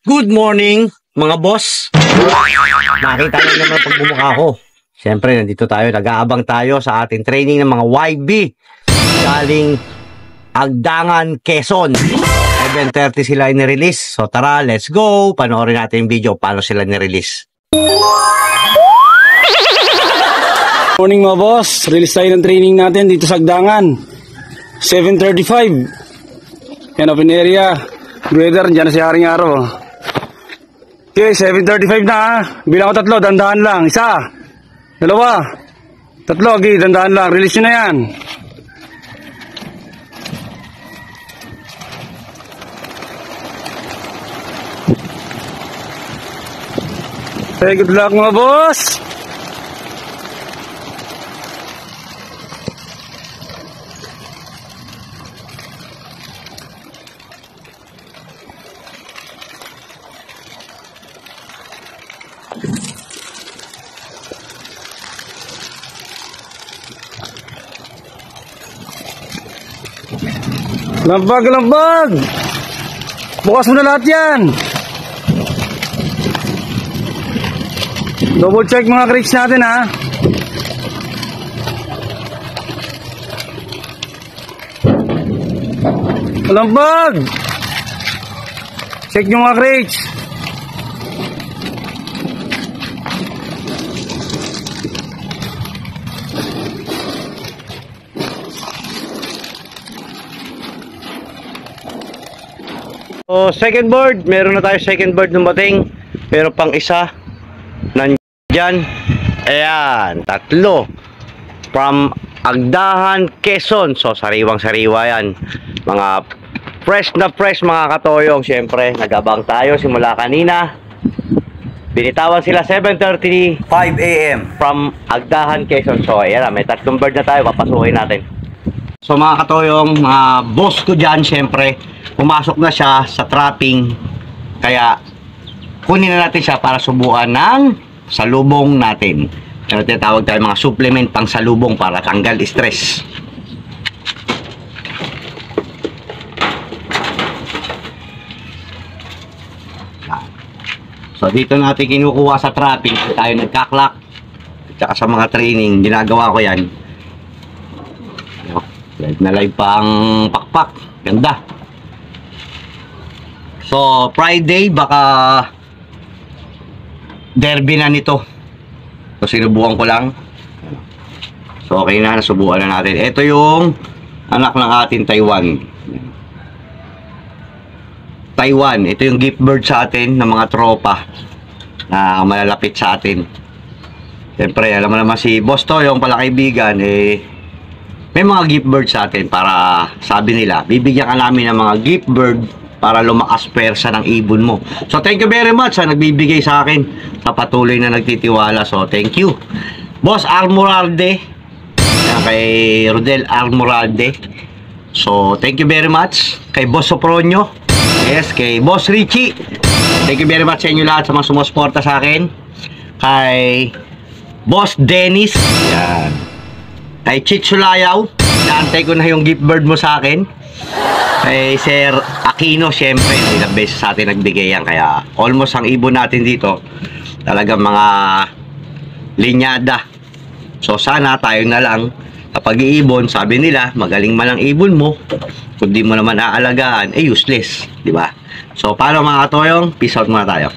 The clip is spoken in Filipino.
Good morning, mga boss. Nakita nyo naman pagbumuka ko. Siyempre, nandito tayo, nag-aabang tayo sa ating training ng mga YB galing Agdangan, Quezon. 7:30 sila inirelease. So tara, let's go. Panoorin natin yung video paano sila nirelease. Morning mga boss, release tayo ng training natin dito sa Agdangan. 7:35. Yan, open area. Grader, dyan na si Haring Araw. Okay, 7:35 na ha. Bilang ko 3, dandahan lang. 1, 2, 3, okay, dandahan lang. Release nyo na yan. Okay, good luck mga boss. Lambag, lambag! Bukas mo na lahat yan! Double check mga crates natin ha! Lambag! Check nyo mga crates! So, second board, meron na tayo second board dumating. Pero pang isa, nandyan. Ayan, 3. From Agdangan, Quezon. So, sariwang-sariwa yan. Mga fresh na fresh mga katoyong. Siyempre, nagabang tayo simula kanina. Binitawan sila 7:35 AM from Agdangan, Quezon. So, ayan, may 3 bird na tayo. Papasukin natin. So, mga katoyong, mga boss ko dyan, siyempre, pumasok na siya sa trapping, kaya kunin na natin siya para subukan ng salubong natin. Kaya tinatawag tayo mga supplement pang salubong para tanggal stress. So dito natin kinukuha sa trapping, tayo nagkaklak at saka sa mga training, ginagawa ko yan. Live na live pang pakpak, ganda. So, Friday, baka derby na nito. So, sinubukan ko lang. So, okay na, nasubukan na natin. Ito yung anak ng ating Taiwan. Taiwan, ito yung gift bird sa atin ng mga tropa na malalapit sa atin. Siyempre, alam mo naman si Boss to, yung pala kaibigan, may mga gift bird sa atin para, sabi nila, bibigyan ka namin ng mga gift bird para lumakas persa ng ibon mo. So, thank you very much sa nagbibigay sa akin, sa patuloy na nagtitiwala. So, thank you. Boss Almoralde, kay Rodel Almoralde. So, thank you very much. Kay Boss Sopronio. Yes, kay Boss Richie. Thank you very much sa inyo lahat sa mga sumusuporta sa akin. Kay Boss Dennis. Yan. Kay Chicho Layaw. Naantay ko na yung gift bird mo sa akin. Kay Sir Aquino, syempre, ilang beses sa atin nagbigay yan. Kaya almost ang ibon natin dito talagang mga linyada. So sana tayo na lang kapag iibon, sabi nila magaling man ang ibon mo, kung di mo naman aalagaan, useless, di ba? So paano mga katoyong, peace out muna tayo.